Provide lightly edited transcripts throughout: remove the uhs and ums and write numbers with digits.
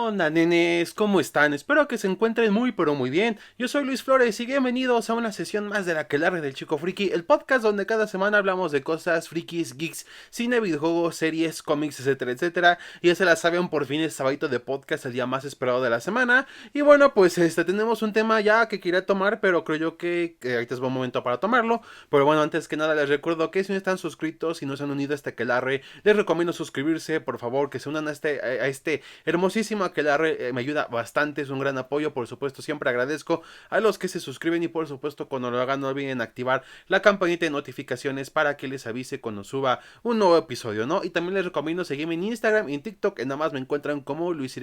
Onda, nenes? ¿Cómo están? Espero que se encuentren muy pero muy bien. Yo soy Luis Flores y bienvenidos a una sesión más de la Aquelarre del Chico Friki, el podcast donde cada semana hablamos de cosas frikis, geeks, cine, videojuegos, series, cómics, etcétera, etcétera. Y ya se la saben, por fin es sabadito de podcast, el día más esperado de la semana. Y bueno, pues tenemos un tema ya que quería tomar, pero creo yo que ahorita es buen momento para tomarlo. Pero bueno, antes que nada les recuerdo que si no están suscritos y no se han unido a este Aquelarre, les recomiendo suscribirse, por favor, que se unan a este hermosísima que me ayuda bastante, es un gran apoyo, por supuesto, siempre agradezco a los que se suscriben y por supuesto cuando lo hagan no olviden activar la campanita de notificaciones para que les avise cuando suba un nuevo episodio, ¿no? Y también les recomiendo seguirme en Instagram y en TikTok, nada más me encuentran como Luis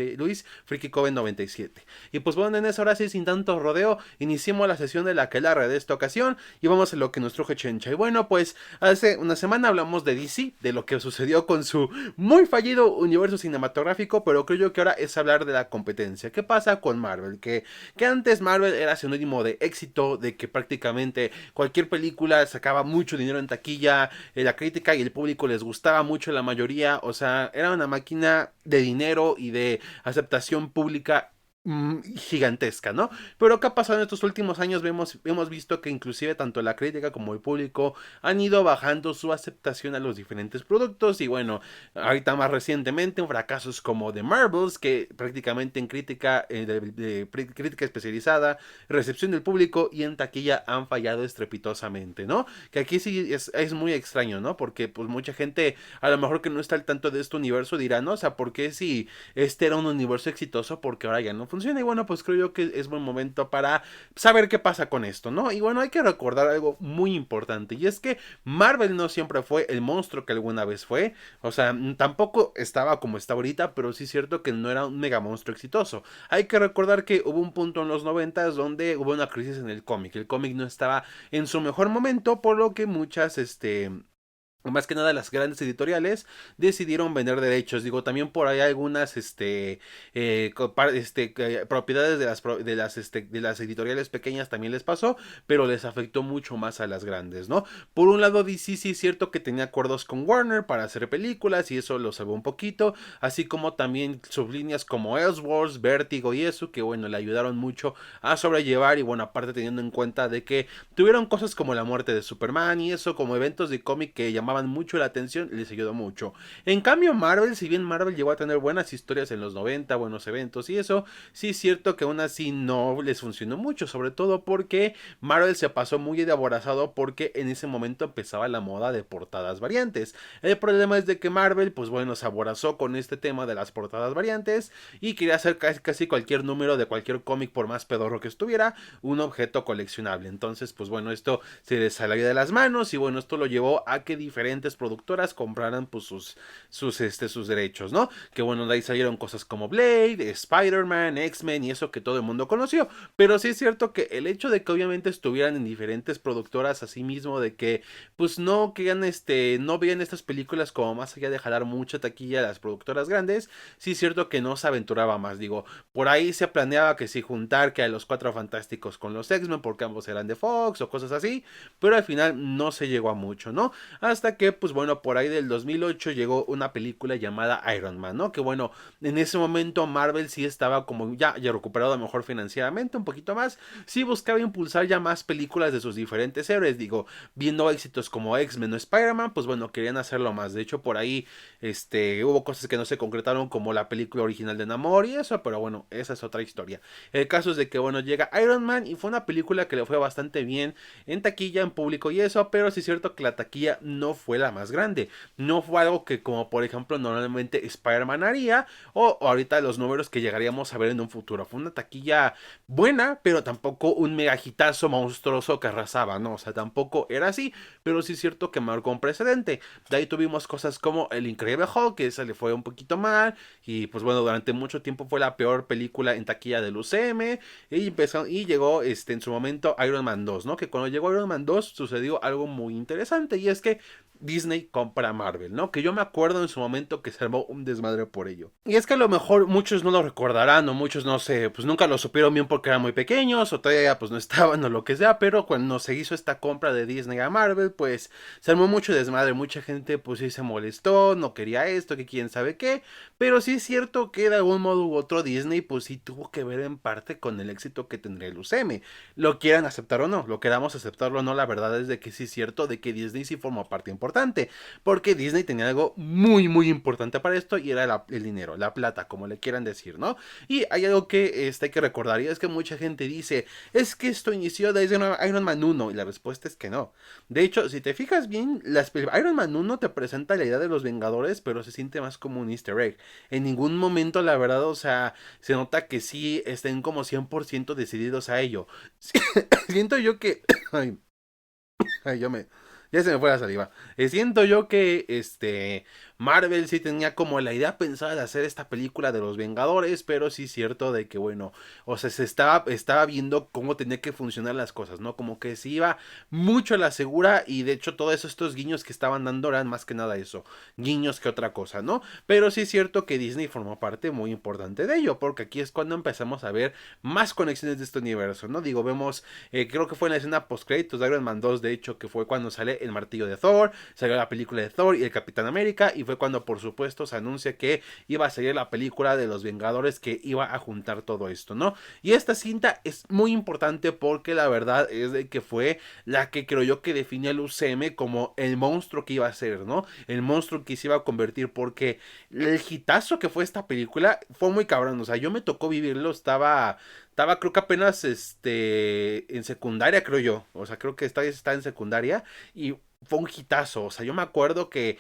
Frikikoven 97. Y pues bueno, en eso ahora sí, sin tanto rodeo, iniciemos la sesión de la aquelarre de esta ocasión y vamos a lo que nos truje Chencha. Y bueno, pues hace una semana hablamos de DC, de lo que sucedió con su muy fallido universo cinematográfico, pero creo yo que ahora es hablar de la competencia. ¿Qué pasa con Marvel? Que antes Marvel era sinónimo de éxito, de que prácticamente cualquier película sacaba mucho dinero en taquilla, la crítica y el público les gustaba mucho la mayoría, o sea, era una máquina de dinero y de aceptación pública gigantesca, ¿no? Pero ¿qué ha pasado en estos últimos años? Hemos visto que inclusive tanto la crítica como el público han ido bajando su aceptación a los diferentes productos y bueno, ahorita más recientemente fracasos como The Marvels, que prácticamente en crítica, crítica especializada, recepción del público y en taquilla han fallado estrepitosamente, ¿no? Que aquí sí es muy extraño, ¿no? Porque pues mucha gente a lo mejor que no está al tanto de este universo dirá, ¿no? O sea, ¿por qué si este era un universo exitoso porque ahora ya no funciona? Y bueno, pues creo yo que es buen momento para saber qué pasa con esto, ¿no? Y bueno, hay que recordar algo muy importante y es que Marvel no siempre fue el monstruo que alguna vez fue, o sea, tampoco estaba como está ahorita, pero sí es cierto que no era un mega monstruo exitoso. Hay que recordar que hubo un punto en los noventas donde hubo una crisis en el cómic no estaba en su mejor momento, por lo que muchas, más que nada las grandes editoriales decidieron vender derechos. Digo, también por ahí algunas propiedades de las editoriales pequeñas también les pasó, pero les afectó mucho más a las grandes, ¿no? Por un lado DC sí es cierto que tenía acuerdos con Warner para hacer películas y eso lo salvó un poquito, así como también sublíneas como Elseworlds, Vértigo y eso que bueno, le ayudaron mucho a sobrellevar y bueno, aparte teniendo en cuenta de que tuvieron cosas como la muerte de Superman y eso, como eventos de cómic que llamaban mucho la atención, les ayudó mucho. En cambio, Marvel, si bien Marvel llegó a tener buenas historias en los 90, buenos eventos y eso, sí es cierto que aún así no les funcionó mucho, sobre todo porque Marvel se pasó muy de aborazado porque en ese momento empezaba la moda de portadas variantes. El problema es de que Marvel, pues bueno, se aborazó con este tema de las portadas variantes y quería hacer casi cualquier número de cualquier cómic, por más pedorro que estuviera, un objeto coleccionable. Entonces, pues bueno, esto se les salió de las manos y bueno, esto lo llevó a que diferentes productoras compraran pues sus derechos, ¿no? Que bueno, de ahí salieron cosas como Blade, Spider-Man, X-Men y eso que todo el mundo conoció. Pero sí es cierto que el hecho de que obviamente estuvieran en diferentes productoras, así mismo de que pues no querían no veían estas películas como más allá de jalar mucha taquilla a las productoras grandes, sí es cierto que no se aventuraba más, digo, por ahí se planeaba que si juntar que a los Cuatro Fantásticos con los X-Men porque ambos eran de Fox o cosas así, pero al final no se llegó a mucho, ¿no? Hasta que pues bueno, por ahí del 2008 llegó una película llamada Iron Man, ¿no? Que bueno, en ese momento Marvel sí estaba como ya recuperado a lo mejor financieramente un poquito más, sí buscaba impulsar ya más películas de sus diferentes héroes, digo, viendo éxitos como X-Men o Spider-Man, pues bueno, querían hacerlo más. De hecho, por ahí hubo cosas que no se concretaron como la película original de Namor y eso, pero bueno, esa es otra historia. El caso es de que bueno, llega Iron Man y fue una película que le fue bastante bien en taquilla, en público y eso, pero sí es cierto que la taquilla no fue la más grande. No fue algo que como por ejemplo normalmente Spider-Man haría o ahorita los números que llegaríamos a ver en un futuro. Fue una taquilla buena, pero tampoco un megajitazo monstruoso que arrasaba, ¿no? O sea, tampoco era así, pero sí es cierto que marcó un precedente. De ahí tuvimos cosas como El Increíble Hulk, que se le fue un poquito mal, y pues bueno, durante mucho tiempo fue la peor película en taquilla del UCM, y llegó en su momento Iron Man 2, ¿no? Que cuando llegó Iron Man 2 sucedió algo muy interesante, y es que Disney compra Marvel, ¿no? Que yo me acuerdo en su momento que se armó un desmadre por ello. Y es que a lo mejor muchos no lo recordarán o muchos no sé, pues nunca lo supieron bien porque eran muy pequeños o todavía pues no estaban o lo que sea, pero cuando se hizo esta compra de Disney a Marvel, pues se armó mucho desmadre, mucha gente pues sí se molestó, no quería esto, que quién sabe qué, pero sí es cierto que de algún modo u otro Disney pues sí tuvo que ver en parte con el éxito que tendría el UCM. Lo quieran aceptar o no, lo queramos aceptarlo o no, la verdad es de que sí es cierto de que Disney sí formó parte importante, porque Disney tenía algo muy muy importante para esto y era el dinero, la plata, como le quieran decir, ¿no? Y hay algo que hay que recordar y es que mucha gente dice, es que esto inició desde Iron Man 1 y la respuesta es que no. De hecho, si te fijas bien, Iron Man 1 te presenta la idea de los Vengadores, pero se siente más como un easter egg. En ningún momento, la verdad, o sea, se nota que sí estén como 100% decididos a ello. Siento yo que... Ay, ay, yo me... Ya se me fue la saliva. Siento yo que Marvel sí tenía como la idea pensada de hacer esta película de los Vengadores, pero sí es cierto de que bueno, o sea, estaba viendo cómo tenía que funcionar las cosas, ¿no? Como que se iba mucho a la segura y de hecho todos estos guiños que estaban dando eran más que nada eso, guiños que otra cosa, ¿no? Pero sí es cierto que Disney formó parte muy importante de ello, porque aquí es cuando empezamos a ver más conexiones de este universo, ¿no? Digo, vemos, creo que fue en la escena post-créditos de Iron Man 2, de hecho, que fue cuando sale el martillo de Thor, salió la película de Thor y el Capitán América, y fue cuando por supuesto se anuncia que iba a salir la película de los Vengadores que iba a juntar todo esto, ¿no? Y esta cinta es muy importante porque la verdad es de que fue la que creo yo que definió al UCM como el monstruo que iba a ser, ¿no? El monstruo que se iba a convertir porque el hitazo que fue esta película fue muy cabrón, o sea, yo me tocó vivirlo, estaba creo que apenas en secundaria, creo yo. O sea, creo que esta vez está en secundaria y fue un hitazo. O sea, yo me acuerdo que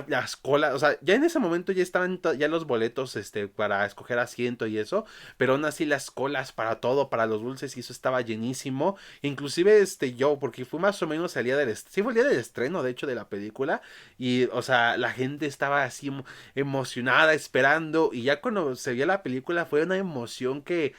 las colas, o sea, ya en ese momento ya estaban ya los boletos para escoger asiento y eso, pero aún así las colas para todo, para los dulces y eso estaba llenísimo. Inclusive yo, porque fui más o menos al día sí fue el día del estreno, de hecho, de la película y, o sea, la gente estaba así emocionada, esperando y ya cuando se vio la película fue una emoción que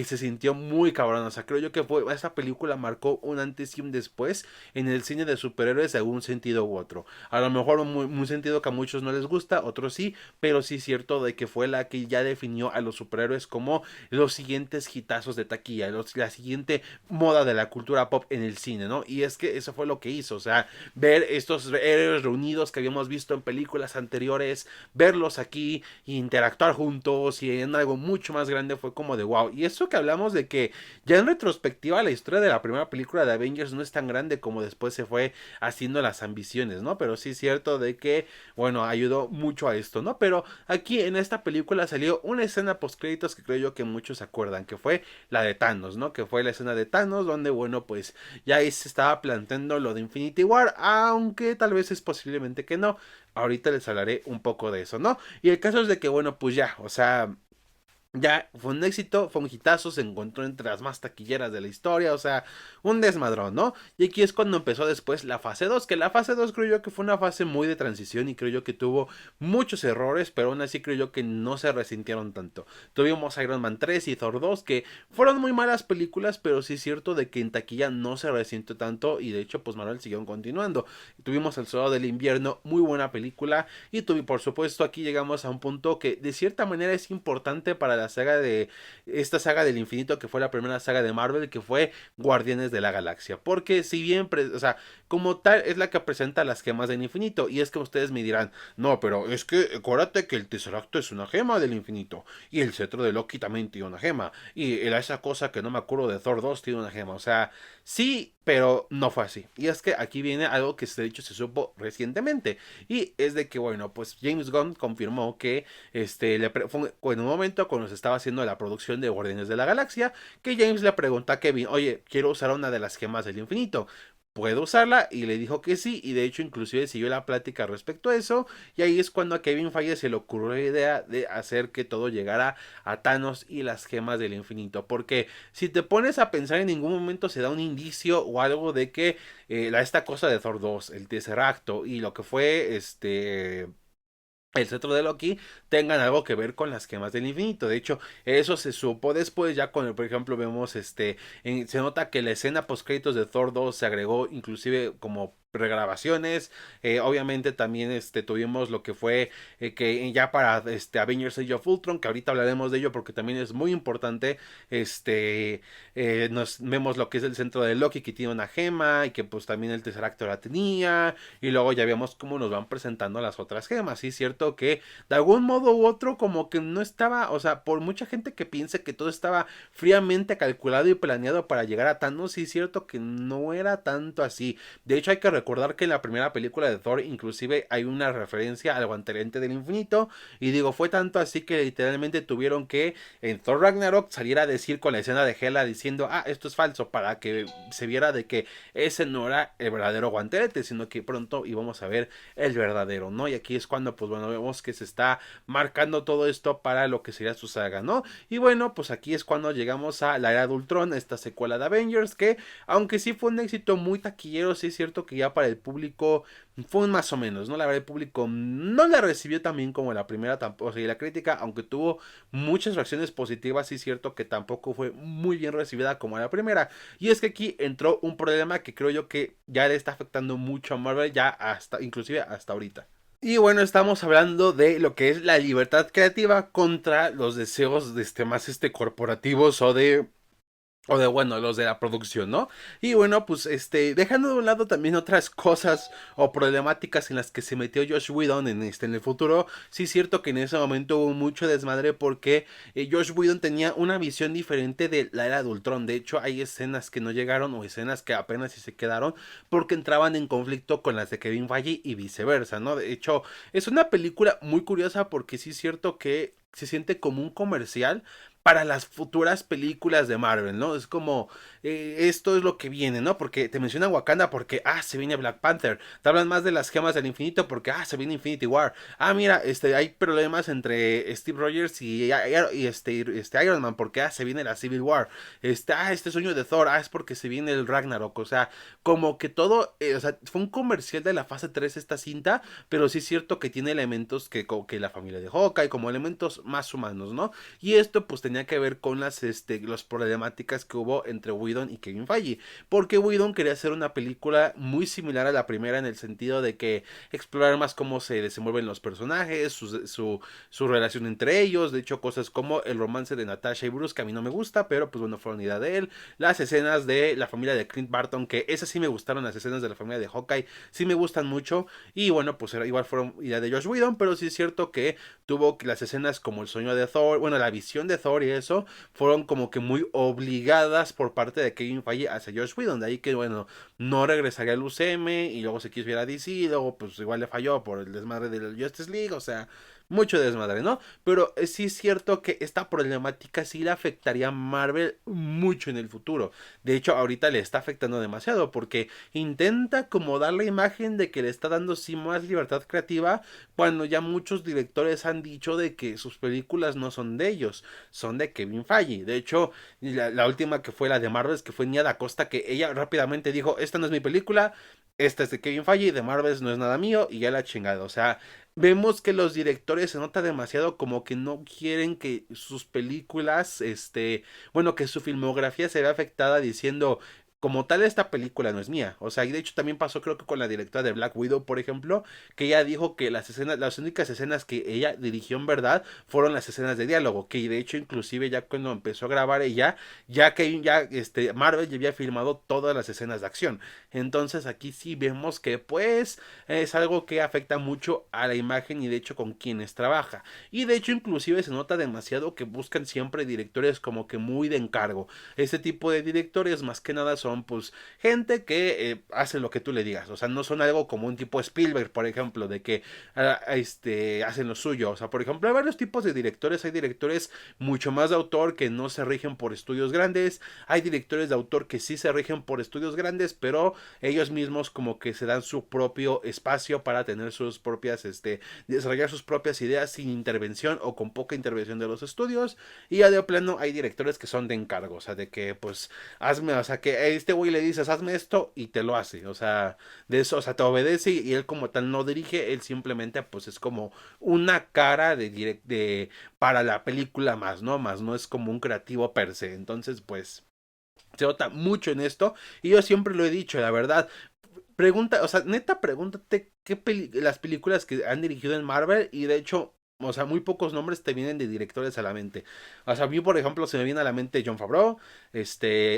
se sintió muy cabrón. O sea, creo yo que esta película marcó un antes y un después en el cine de superhéroes de algún sentido u otro. A lo mejor un sentido que a muchos no les gusta, otros sí, pero sí es cierto de que fue la que ya definió a los superhéroes como los siguientes hitazos de taquilla, la siguiente moda de la cultura pop en el cine, ¿no? Y es que eso fue lo que hizo, o sea, ver estos héroes reunidos que habíamos visto en películas anteriores, verlos aquí, interactuar juntos y en algo mucho más grande fue como de wow. Y eso que hablamos de que ya en retrospectiva la historia de la primera película de Avengers no es tan grande como después se fue haciendo las ambiciones, ¿no? Pero sí es cierto de que, bueno, ayudó mucho a esto, ¿no? Pero aquí en esta película salió una escena post créditos que creo yo que muchos se acuerdan, que fue la de Thanos, ¿no? Que fue la escena de Thanos donde, bueno, pues ya ahí se estaba planteando lo de Infinity War, aunque tal vez es posiblemente que no. Ahorita les hablaré un poco de eso, ¿no? Y el caso es de que, bueno, pues ya, o sea, ya fue un éxito, fue un hitazo, se encontró entre las más taquilleras de la historia, o sea, un desmadrón, ¿no? Y aquí es cuando empezó después la fase 2 que la fase 2 creo yo que fue una fase muy de transición y creo yo que tuvo muchos errores, pero aún así creo yo que no se resintieron tanto. Tuvimos Iron Man 3 y Thor 2 que fueron muy malas películas, pero sí es cierto de que en taquilla no se resintió tanto y de hecho pues Marvel siguió continuando. Tuvimos El Soldado del Invierno, muy buena película y por supuesto aquí llegamos a un punto que de cierta manera es importante para la saga esta saga del infinito que fue la primera saga de Marvel que fue Guardianes de la Galaxia, porque si bien, o sea, como tal es la que presenta las gemas del infinito y es que ustedes me dirán, no, pero es que acuérdate que el Tesseracto es una gema del infinito y el cetro de Loki también tiene una gema y esa cosa que no me acuerdo de Thor 2 tiene una gema, o sea, sí, pero no fue así. Y es que aquí viene algo que de hecho se supo recientemente. Y es de que, bueno, pues James Gunn confirmó que fue en un momento cuando se estaba haciendo la producción de Guardianes de la Galaxia, que James le preguntó a Kevin, oye, quiero usar una de las gemas del infinito. ¿Puedo usarla? Y le dijo que sí, y de hecho inclusive siguió la plática respecto a eso, y ahí es cuando a Kevin Feige se le ocurrió la idea de hacer que todo llegara a Thanos y las gemas del infinito, porque si te pones a pensar en ningún momento se da un indicio o algo de que esta cosa de Thor 2, el Tesseracto y lo que fue el cetro de Loki tengan algo que ver con las gemas del infinito. De hecho, eso se supo después, ya cuando, por ejemplo, vemos se nota que la escena post créditos de Thor 2 se agregó inclusive como regrabaciones. Obviamente también tuvimos lo que fue que ya para Avengers Age of Ultron, que ahorita hablaremos de ello porque también es muy importante. Nos vemos lo que es el centro de Loki, que tiene una gema y que pues también el Tesseract la tenía, y luego ya vemos cómo nos van presentando las otras gemas. Sí, es cierto que de algún modo u otro como que no estaba, o sea, por mucha gente que piense que todo estaba fríamente calculado y planeado para llegar a Thanos, sí es cierto que no era tanto así. De hecho, hay que recordar que en la primera película de Thor inclusive hay una referencia al guantelete del infinito, y digo, fue tanto así que literalmente tuvieron que en Thor Ragnarok salir a decir con la escena de Hela diciendo, ah, esto es falso, para que se viera de que ese no era el verdadero guantelete, sino que pronto íbamos a ver el verdadero, ¿no? Y aquí es cuando, pues bueno, vemos que se está marcando todo esto para lo que sería su saga, ¿no? Y bueno, pues aquí es cuando llegamos a la era de Ultron, esta secuela de Avengers, que aunque sí fue un éxito muy taquillero, sí es cierto que ya para el público fue un más o menos, ¿no? La verdad, el público no la recibió tan bien como la primera, tampoco, o sea, y la crítica, aunque tuvo muchas reacciones positivas, sí es cierto que tampoco fue muy bien recibida como la primera. Y es que aquí entró un problema que creo yo que ya le está afectando mucho a Marvel, ya hasta, inclusive hasta ahorita. Y bueno, estamos hablando de lo que es la libertad creativa contra los deseos de más corporativos o de bueno, los de la producción, ¿no? Y bueno, pues dejando de un lado también otras cosas o problemáticas en las que se metió Josh Whedon en el futuro, sí es cierto que en ese momento hubo mucho desmadre porque Josh Whedon tenía una visión diferente de la era de Ultron. De hecho, hay escenas que no llegaron o escenas que apenas si se quedaron porque entraban en conflicto con las de Kevin Feige y viceversa, ¿no? De hecho, es una película muy curiosa porque sí es cierto que se siente como un comercial para las futuras películas de Marvel, ¿no? Es como, esto es lo que viene, ¿no? Porque te mencionan Wakanda porque, se viene Black Panther. Te hablan más de las gemas del infinito porque, se viene Infinity War. Mira, hay problemas entre Steve Rogers y Iron Man porque, se viene la Civil War. Este sueño de Thor, es porque se viene el Ragnarok. O sea, como que todo, o sea, fue un comercial de la fase 3 esta cinta, pero sí es cierto que tiene elementos que la familia de Hawkeye, como elementos más humanos, ¿no? Y esto pues tenía que ver con las problemáticas que hubo entre Whedon y Kevin Feige, porque Whedon quería hacer una película muy similar a la primera en el sentido de que explorar más cómo se desenvuelven los personajes, su relación entre ellos, de hecho cosas como el romance de Natasha y Bruce, que a mí no me gusta, pero pues bueno, fueron idea de él, las escenas de la familia de Clint Barton, que esas sí me gustaron, las escenas de la familia de Hawkeye sí me gustan mucho, y bueno, pues igual fueron idea de Josh Whedon, pero sí es cierto que tuvo las escenas como el sueño de Thor, bueno, la visión de Thor y eso, fueron como que muy obligadas por parte de Kevin Feige hacia Josh Whedon, de ahí que, bueno, no regresaría al UCM y luego se quiso ir a DC, y luego pues igual le falló por el desmadre del Justice League, o sea, mucho desmadre, ¿no? Pero sí es cierto que esta problemática sí le afectaría a Marvel mucho en el futuro. De hecho, ahorita le está afectando demasiado porque intenta como dar la imagen de que le está dando sí más libertad creativa cuando ya muchos directores han dicho de que sus películas no son de ellos, son de Kevin Feige. De hecho, la última que fue la de Marvel, que fue Nia Da Costa, que ella rápidamente dijo, esta no es mi película, esta es de Kevin Feige, de Marvel no es nada mío, y ya la chingada. O sea, vemos que los directores se nota demasiado como que no quieren que sus películas, bueno, que su filmografía se vea afectada diciendo, como tal esta película no es mía. O sea, y de hecho también pasó creo que con la directora de Black Widow, por ejemplo, que ella dijo que las únicas escenas que ella dirigió en verdad fueron las escenas de diálogo, que de hecho inclusive ya cuando empezó a grabar ella, Marvel ya había filmado todas las escenas de acción. Entonces aquí sí vemos que pues es algo que afecta mucho a la imagen y de hecho con quienes trabaja. Y de hecho inclusive se nota demasiado que buscan siempre directores como que muy de encargo. Este tipo de directores más que nada son pues gente que hace lo que tú le digas. O sea, no son algo como un tipo Spielberg, por ejemplo, de que hacen lo suyo. O sea, por ejemplo, hay varios tipos de directores. Hay directores mucho más de autor que no se rigen por estudios grandes. Hay directores de autor que sí se rigen por estudios grandes, pero ellos mismos como que se dan su propio espacio para tener sus propias, desarrollar sus propias ideas sin intervención o con poca intervención de los estudios. Y ya de plano hay directores que son de encargo, o sea, de que pues hazme, o sea, que a este güey le dices hazme esto y te lo hace, o sea, de eso, o sea, te obedece y él como tal no dirige, él simplemente pues es como una cara para la película más no es como un creativo per se, entonces pues se nota mucho en esto y yo siempre lo he dicho, la verdad, pregunta, o sea, neta, pregúntate las películas que han dirigido en Marvel y de hecho, o sea, muy pocos nombres te vienen de directores a la mente. O sea, a mí, por ejemplo, se me viene a la mente Jon Favreau,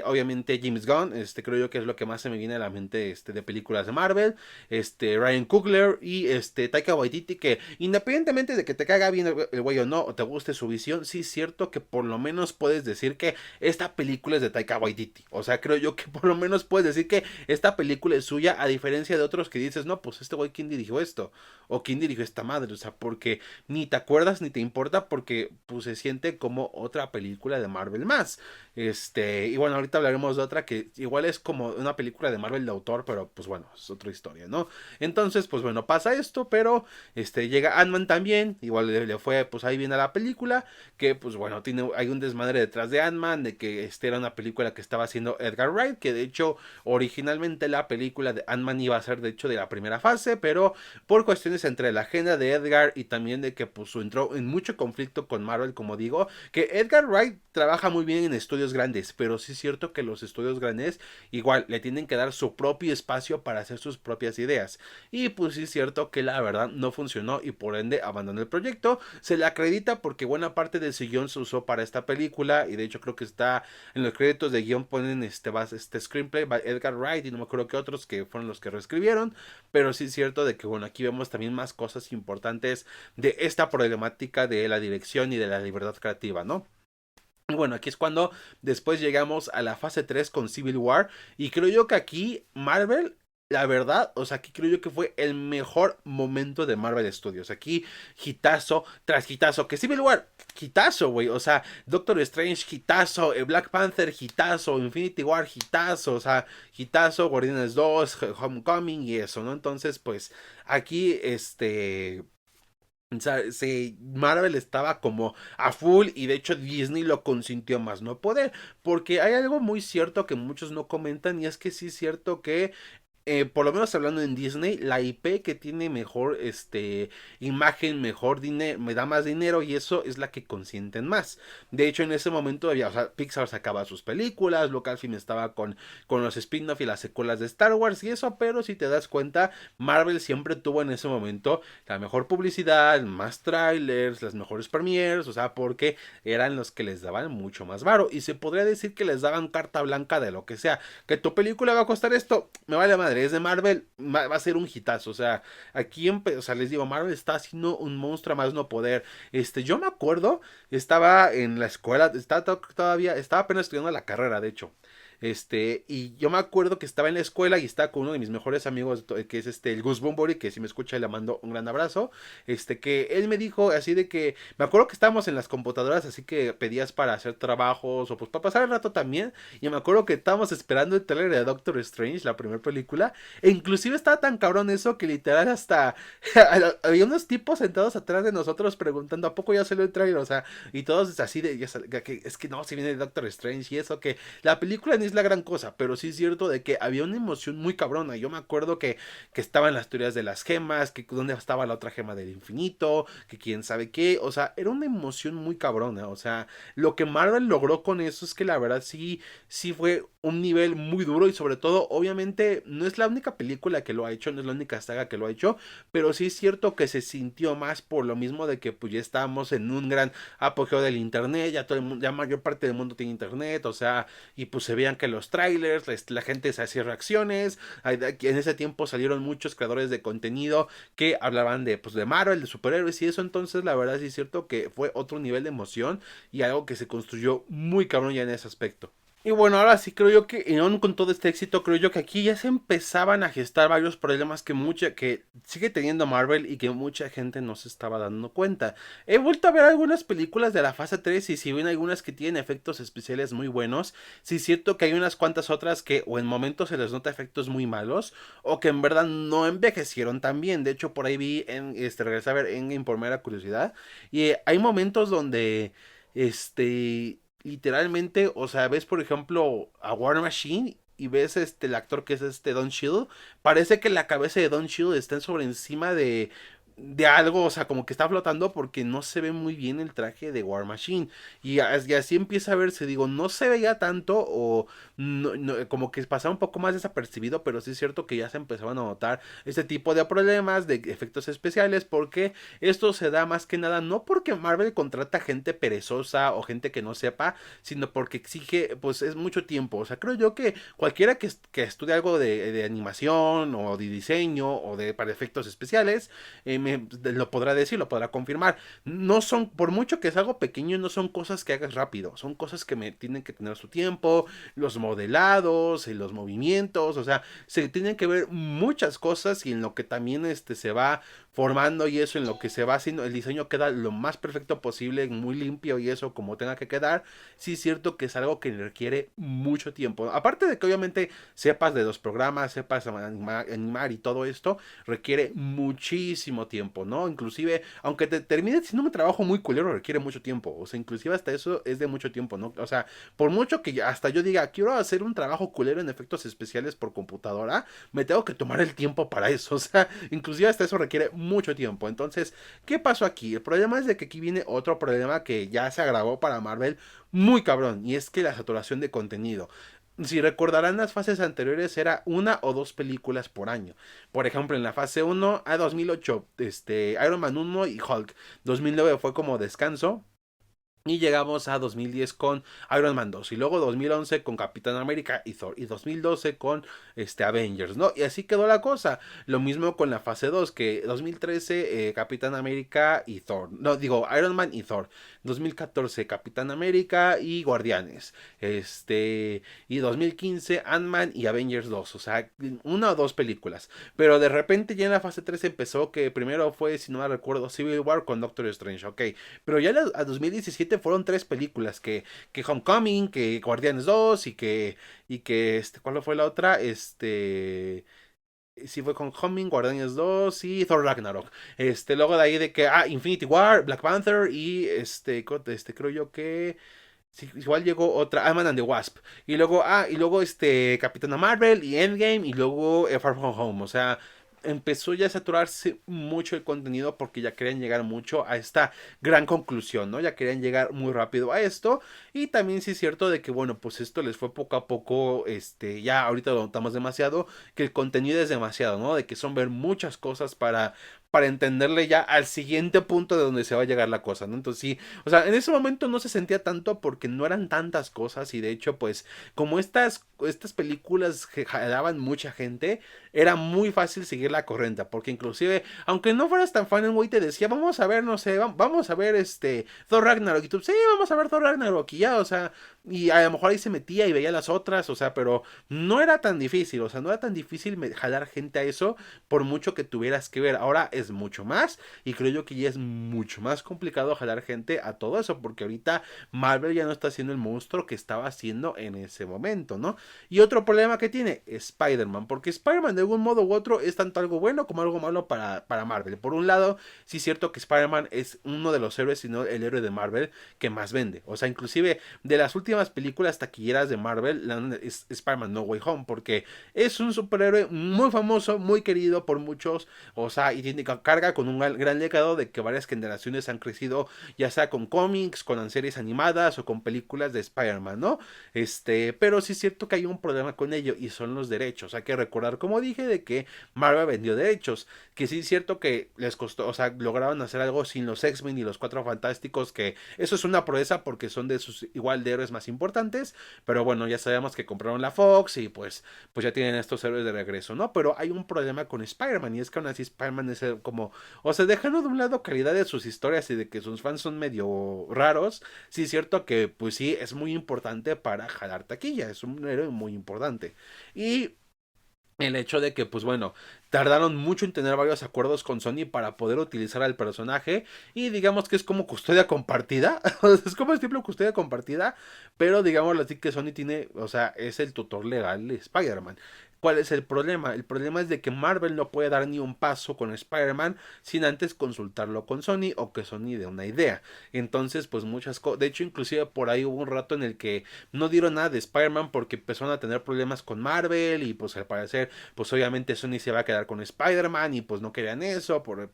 obviamente James Gunn, creo yo que es lo que más se me viene a la mente, de películas de Marvel, Ryan Coogler y Taika Waititi, que independientemente de que te caiga bien el güey o no, o te guste su visión, sí es cierto que por lo menos puedes decir que esta película es de Taika Waititi. O sea, creo yo que por lo menos puedes decir que esta película es suya, a diferencia de otros que dices, no, pues este güey, ¿quién dirigió esto? O ¿quién dirigió esta madre? O sea, porque ni te acuerdas ni te importa porque pues se siente como otra película de Marvel más. Y bueno, ahorita hablaremos de otra que igual es como una película de Marvel de autor, pero pues bueno, es otra historia, ¿no? Entonces, pues bueno, pasa esto, pero llega Ant-Man también, igual le fue pues ahí viene la película, que pues bueno, hay un desmadre detrás de Ant-Man, de que era una película que estaba haciendo Edgar Wright, que de hecho originalmente la película de Ant-Man iba a ser de hecho de la primera fase, pero por cuestiones entre la agenda de Edgar y también de que pues entró en mucho conflicto con Marvel, como digo, que Edgar Wright trabaja muy bien en estudios grandes, pero sí es cierto que los estudios grandes igual le tienen que dar su propio espacio para hacer sus propias ideas. Y pues sí es cierto que la verdad no funcionó y por ende abandonó el proyecto. Se le acredita porque buena parte del guión se usó para esta película y de hecho creo que está en los créditos de guión ponen este screenplay by Edgar Wright y no me acuerdo que otros que fueron los que reescribieron, pero sí es cierto de que bueno, aquí vemos también más cosas importantes de esta problemática de la dirección y de la libertad creativa, ¿no? Y bueno, aquí es cuando después llegamos a la fase 3 con Civil War. Y creo yo que aquí Marvel, la verdad, o sea, aquí creo yo que fue el mejor momento de Marvel Studios. Aquí, hitazo tras hitazo. Que Civil War, hitazo, güey. O sea, Doctor Strange, hitazo. Black Panther, hitazo. Infinity War, hitazo. O sea, hitazo, Guardianes 2, Homecoming y eso, ¿no? Entonces, pues, aquí, o sea, Marvel estaba como a full y de hecho Disney lo consintió más no poder, porque hay algo muy cierto que muchos no comentan y es que sí es cierto que por lo menos hablando en Disney, la IP que tiene mejor imagen, mejor dinero, me da más dinero y eso es la que consienten más. De hecho, en ese momento había, o sea, Pixar sacaba sus películas, Lucasfilm estaba con los spin-off y las secuelas de Star Wars y eso, pero si te das cuenta, Marvel siempre tuvo en ese momento la mejor publicidad, más trailers, las mejores premieres, o sea, porque eran los que les daban mucho más varo y se podría decir que les daban carta blanca de lo que sea. Que tu película va a costar esto, me vale madre, es de Marvel, va a ser un hitazo. O sea, aquí, o sea, les digo, Marvel está haciendo un monstruo a más no poder. Yo me acuerdo, estaba en la escuela, estaba apenas estudiando la carrera, de hecho. Y yo me acuerdo que estaba en la escuela y estaba con uno de mis mejores amigos, que es el Gus Bumburi, que si me escucha le mando un gran abrazo. Que él me dijo así de que, me acuerdo que estábamos en las computadoras, así que pedías para hacer trabajos o pues para pasar el rato también. Y me acuerdo que estábamos esperando el trailer de Doctor Strange, la primera película. E inclusive estaba tan cabrón eso que literal hasta había unos tipos sentados atrás de nosotros preguntando, ¿a poco ya salió el trailer? O sea, y todos así de, es que no, si viene Doctor Strange y eso, que la película ni es la gran cosa, pero sí es cierto de que había una emoción muy cabrona. Yo me acuerdo que estaban las teorías de las gemas, que dónde estaba la otra gema del infinito, que quién sabe qué, o sea, era una emoción muy cabrona. O sea, lo que Marvel logró con eso es que la verdad sí fue un nivel muy duro y sobre todo, obviamente, no es la única película que lo ha hecho, no es la única saga que lo ha hecho, pero sí es cierto que se sintió más por lo mismo de que pues ya estábamos en un gran apogeo del internet, ya todo el mundo, ya mayor parte del mundo tiene internet, o sea, y pues se veían que los trailers, la gente se hacía reacciones, en ese tiempo salieron muchos creadores de contenido que hablaban de pues de Marvel, de superhéroes y eso, entonces la verdad sí es cierto que fue otro nivel de emoción y algo que se construyó muy cabrón ya en ese aspecto. Y bueno, ahora sí creo yo que, y aún con todo este éxito, creo yo que aquí ya se empezaban a gestar varios problemas que sigue teniendo Marvel y que mucha gente no se estaba dando cuenta. He vuelto a ver algunas películas de la fase 3 y si bien algunas que tienen efectos especiales muy buenos, sí es cierto que hay unas cuantas otras que o en momentos se les nota efectos muy malos o que en verdad no envejecieron tan bien. De hecho, por ahí vi regresé a ver en por mera curiosidad y hay momentos donde literalmente, o sea, ves por ejemplo a War Machine y ves el actor que es Don Cheadle, parece que la cabeza de Don Cheadle está sobre encima de algo, o sea, como que está flotando porque no se ve muy bien el traje de War Machine. Y así empieza a verse, digo, no se veía tanto o como que pasaba un poco más desapercibido, pero sí es cierto que ya se empezaban a notar este tipo de problemas de efectos especiales porque esto se da más que nada no porque Marvel contrata gente perezosa o gente que no sepa, sino porque exige, pues es mucho tiempo. O sea, creo yo que cualquiera que estudie algo de animación o de diseño o de para efectos especiales, lo podrá decir, lo podrá confirmar. No son, por mucho que es algo pequeño, no son cosas que hagas rápido, son cosas que me tienen que tener su tiempo, los modelados, y los movimientos, o sea, se tienen que ver muchas cosas y en lo que también se va formando y eso, en lo que se va haciendo, el diseño queda lo más perfecto posible, muy limpio y eso como tenga que quedar. Sí es cierto que es algo que requiere mucho tiempo. Aparte de que obviamente sepas de los programas, sepas animar y todo esto, requiere muchísimo tiempo, ¿no? Inclusive, aunque te termine siendo un trabajo muy culero, requiere mucho tiempo. O sea, inclusive hasta eso es de mucho tiempo, ¿no? O sea, por mucho que hasta yo diga, quiero hacer un trabajo culero en efectos especiales por computadora, me tengo que tomar el tiempo para eso. O sea, inclusive hasta eso requiere mucho tiempo. Entonces, ¿qué pasó aquí? El problema es de que aquí viene otro problema que ya se agravó para Marvel muy cabrón, y es que la saturación de contenido. Si recordarán, las fases anteriores era una o dos películas por año. Por ejemplo, en la fase uno a 2008, Iron Man 1 y Hulk. 2009 fue como descanso. Y llegamos a 2010 con Iron Man 2. Y luego 2011 con Capitán América y Thor. Y 2012 con Avengers, ¿no? Y así quedó la cosa. Lo mismo con la fase 2, que 2013 Capitán América y Thor. No, digo, Iron Man y Thor. 2014 Capitán América y Guardianes. Y 2015 Ant-Man y Avengers 2. O sea, una o dos películas. Pero de repente ya en la fase 3 empezó que primero fue, si no me recuerdo, Civil War con Doctor Strange. Ok, pero ya a 2017 fueron tres películas, que Homecoming, que Guardianes 2 ¿cuál fue la otra? Sí fue con Homecoming, Guardianes 2 y Thor Ragnarok. Luego de ahí de que, Infinity War, Black Panther y creo yo que... Sí, igual llegó otra, Ant-Man and the Wasp. Y luego Capitana Marvel y Endgame y luego Far From Home. O sea, empezó ya a saturarse mucho el contenido porque ya querían llegar mucho a esta gran conclusión, ¿no? Ya querían llegar muy rápido a esto. Y también sí es cierto de que, bueno, pues esto les fue poco a poco, ya ahorita lo notamos demasiado, que el contenido es demasiado, ¿no? De que son ver muchas cosas para entenderle ya al siguiente punto de donde se va a llegar la cosa, ¿no? Entonces sí, o sea, en ese momento no se sentía tanto porque no eran tantas cosas y de hecho, pues, como estas películas que jalaban mucha gente, era muy fácil seguir la corriente, porque inclusive, aunque no fueras tan fan, el güey te decía, vamos a ver, no sé, vamos a ver Thor Ragnarok, y tú, sí, vamos a ver Thor Ragnarok, y ya, o sea, y a lo mejor ahí se metía y veía las otras, o sea, pero no era tan difícil, o sea, no era tan difícil jalar gente a eso, por mucho que tuvieras que ver, ahora es mucho más, y creo yo que ya es mucho más complicado jalar gente a todo eso, porque ahorita Marvel ya no está haciendo el monstruo que estaba haciendo en ese momento, ¿no? Y otro problema que tiene Spider-Man, porque Spider-Man de algún modo u otro es tanto algo bueno como algo malo para Marvel. Por un lado, sí es cierto que Spider-Man es uno de los héroes, sino el héroe de Marvel que más vende. O sea, inclusive de las últimas películas taquilleras de Marvel, es Spider-Man No Way Home, porque es un superhéroe muy famoso, muy querido por muchos, o sea, y tiene carga con un gran legado de que varias generaciones han crecido, ya sea con cómics, con series animadas o con películas de Spider-Man, ¿no? Pero sí es cierto que hay un problema con ello y son los derechos. Hay que recordar, como dije, de que Marvel vendió derechos, que sí es cierto que les costó, o sea, lograron hacer algo sin los X-Men y los Cuatro Fantásticos, que eso es una proeza porque son de sus igual de héroes más importantes, pero bueno, ya sabemos que compraron la Fox y pues ya tienen estos héroes de regreso, ¿no? Pero hay un problema con Spider-Man y es que aún así Spider-Man es como, o sea, dejando de un lado calidad de sus historias y de que sus fans son medio raros, sí es cierto que pues sí es muy importante para jalar taquilla, es un héroe muy importante. Y el hecho de que, pues bueno, tardaron mucho en tener varios acuerdos con Sony para poder utilizar al personaje. Y digamos que es como custodia compartida. Es como estilo custodia compartida. Pero digámoslo así que Sony tiene, o sea, es el tutor legal de Spider-Man. ¿Cuál es el problema? El problema es de que Marvel no puede dar ni un paso con Spider-Man sin antes consultarlo con Sony o que Sony dé una idea. Entonces, pues muchas cosas, de hecho, inclusive por ahí hubo un rato en el que no dieron nada de Spider-Man porque empezaron a tener problemas con Marvel y pues al parecer, pues obviamente Sony se va a quedar con Spider-Man y pues no querían eso pues,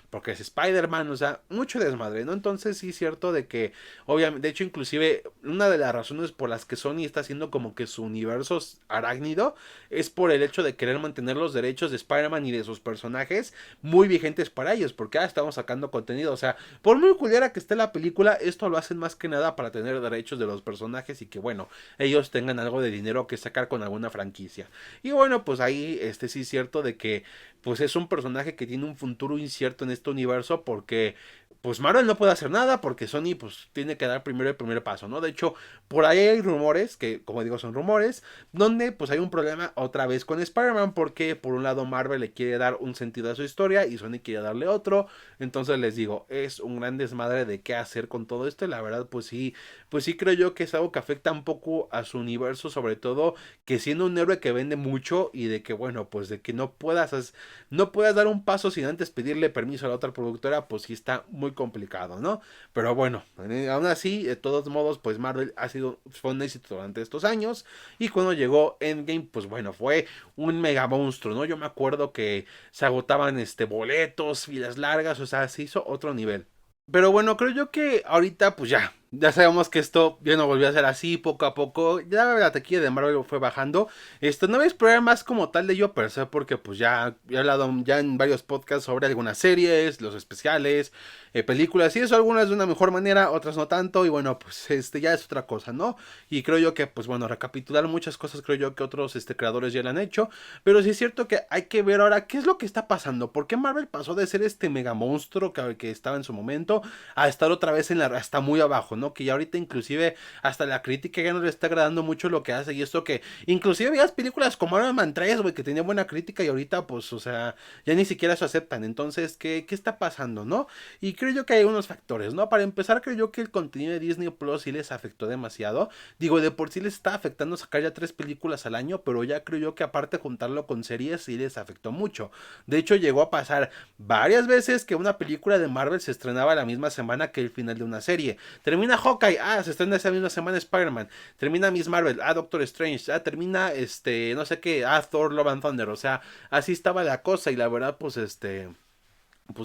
porque es Spider-Man, o sea, mucho desmadre, ¿no? Entonces sí es cierto de que, obviamente, de hecho, inclusive una de las razones por las que Sony está haciendo como que su universo arácnido es por el hecho de querer mantener los derechos de Spider-Man y de sus personajes muy vigentes para ellos, porque estamos sacando contenido, o sea, por muy culera que esté la película, esto lo hacen más que nada para tener derechos de los personajes y que bueno, ellos tengan algo de dinero que sacar con alguna franquicia. Y bueno, pues ahí sí es cierto de que pues es un personaje que tiene un futuro incierto en este universo porque pues Marvel no puede hacer nada porque Sony pues tiene que dar primero el primer paso, ¿no? De hecho, por ahí hay rumores, que como digo son rumores, donde pues hay un problema otra vez con Spider-Man porque por un lado Marvel le quiere dar un sentido a su historia y Sony quiere darle otro, entonces les digo, es un gran desmadre de qué hacer con todo esto y la verdad pues sí creo yo que es algo que afecta un poco a su universo, sobre todo que siendo un héroe que vende mucho y de que bueno, pues de que no puedas dar un paso sin antes pedirle permiso a la otra productora, pues sí está muy complicado, ¿no? Pero bueno, aún así, de todos modos, pues Marvel fue un éxito durante estos años y cuando llegó Endgame, pues bueno, fue un mega monstruo, ¿no? Yo me acuerdo que se agotaban boletos, filas largas, o sea, se hizo otro nivel. Pero bueno, creo yo que ahorita pues ya sabemos que esto ya no volvió a ser así poco a poco. Ya la taquilla de Marvel fue bajando. Esto no voy a explorar más como tal de yo per se porque pues ya he hablado ya en varios podcasts sobre algunas series, los especiales, películas y eso, algunas de una mejor manera, otras no tanto y bueno, pues ya es otra cosa, ¿no? Y creo yo que pues bueno, recapitular muchas cosas creo yo que otros creadores ya lo han hecho, pero sí es cierto que hay que ver ahora qué es lo que está pasando, por qué Marvel pasó de ser este mega monstruo que estaba en su momento a estar otra vez hasta muy abajo, ¿no? Que ya ahorita inclusive hasta la crítica ya no le está agradando mucho lo que hace y esto que inclusive veías películas como Iron Man 3, güey, que tenía buena crítica y ahorita pues, o sea, ya ni siquiera eso aceptan. Entonces, ¿qué está pasando, no? Y creo yo que hay unos factores, ¿no? Para empezar, creo yo que el contenido de Disney Plus sí les afectó demasiado. Digo, de por sí les está afectando sacar ya 3 películas al año, pero ya creo yo que aparte juntarlo con series sí les afectó mucho. De hecho, llegó a pasar varias veces que una película de Marvel se estrenaba la misma semana que el final de una serie. Termina Hawkeye, se estrena esa misma semana Spider-Man. Termina Miss Marvel, Doctor Strange, termina no sé qué, Thor Love and Thunder. O sea, así estaba la cosa y la verdad, pues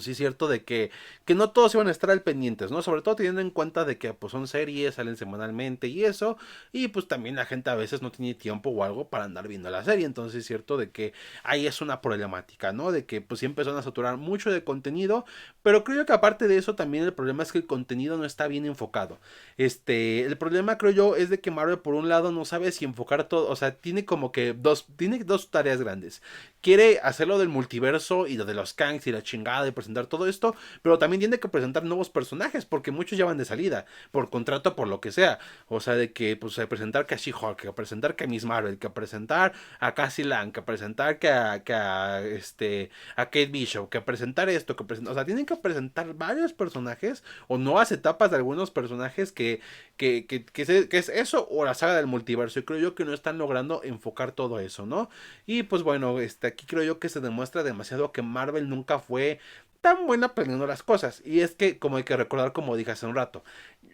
sí es cierto de que no todos iban a estar al pendientes, ¿no? Sobre todo teniendo en cuenta de que pues son series, salen semanalmente y eso, y pues también la gente a veces no tiene tiempo o algo para andar viendo la serie, entonces es cierto de que ahí es una problemática, ¿no? De que pues sí empezaron a saturar mucho de contenido, pero creo que aparte de eso también el problema es que el contenido no está bien enfocado. El problema creo yo es de que Marvel por un lado no sabe si enfocar todo, o sea, tiene dos tareas grandes. Quiere hacerlo del multiverso y lo de los Kangs y la chingada de presentar todo esto, pero también tiene que presentar nuevos personajes porque muchos ya van de salida, por contrato, por lo que sea. O sea, de que pues presentar que a She-Hulk, que presentar que a Miss Marvel, que presentar a Cassie Lang, que presentar a Kate Bishop, que presentar esto, o sea, tienen que presentar varios personajes o nuevas etapas de algunos personajes que es eso o la saga del multiverso. Y creo yo que no están logrando enfocar todo eso, ¿no? Y pues bueno, aquí creo yo que se demuestra demasiado que Marvel nunca fue tan buena planeando las cosas. Y es que, como hay que recordar, como dije hace un rato,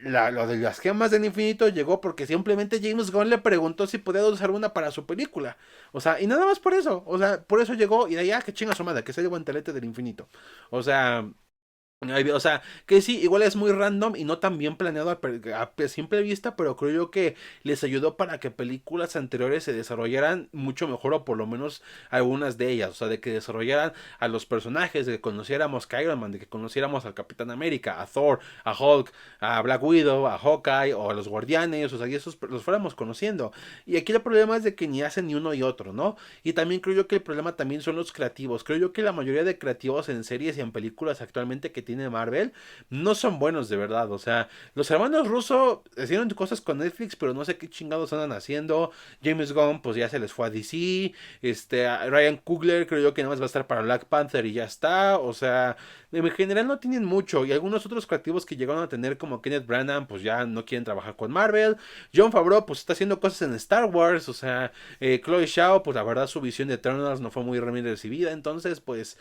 lo de las gemas del infinito llegó porque simplemente James Gunn le preguntó si podía usar una para su película. O sea, y nada más por eso. O sea, por eso llegó y de allá, que chinga su madre, que se el guantelete del infinito. O sea, o sea, que sí, igual es muy random y no tan bien planeado a simple vista, pero creo yo que les ayudó para que películas anteriores se desarrollaran mucho mejor o por lo menos algunas de ellas, o sea, de que desarrollaran a los personajes, de que conociéramos a Iron Man, de que conociéramos al Capitán América, a Thor, a Hulk, a Black Widow, a Hawkeye o a los Guardianes, o sea, y esos los fuéramos conociendo. Y aquí el problema es de que ni hacen ni uno y otro, ¿no? Y también creo yo que el problema también son los creativos. Creo yo que la mayoría de creativos en series y en películas actualmente que tiene Marvel no son buenos de verdad. O sea, los hermanos Russo hicieron cosas con Netflix, pero no sé qué chingados andan haciendo. James Gunn, pues ya se les fue a DC. A Ryan Coogler creo yo que nada más va a estar para Black Panther y ya está. O sea, en general no tienen mucho. Y algunos otros creativos que llegaron a tener, como Kenneth Branagh, pues ya no quieren trabajar con Marvel. Jon Favreau, pues está haciendo cosas en Star Wars. O sea, Chloe Zhao, pues la verdad su visión de Eternals no fue muy bien recibida. Entonces, pues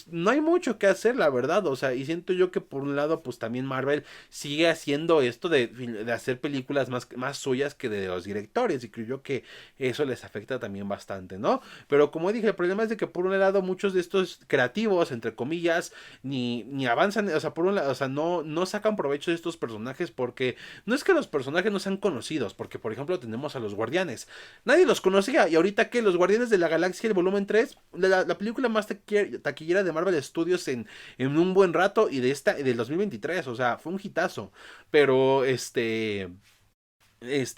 no hay mucho que hacer, la verdad. O sea, y siento yo que por un lado, pues también Marvel sigue haciendo esto de hacer películas más suyas que de los directores. Y creo yo que eso les afecta también bastante, ¿no? Pero como dije, el problema es de que por un lado muchos de estos creativos, entre comillas, ni avanzan, o sea, por un lado, o sea, no sacan provecho de estos personajes porque no es que los personajes no sean conocidos, porque por ejemplo tenemos a los Guardianes. Nadie los conocía y ahorita que los Guardianes de la Galaxia, el volumen 3 la película más taquillera de Marvel Studios en un buen rato y del 2023, o sea, fue un hitazo. Pero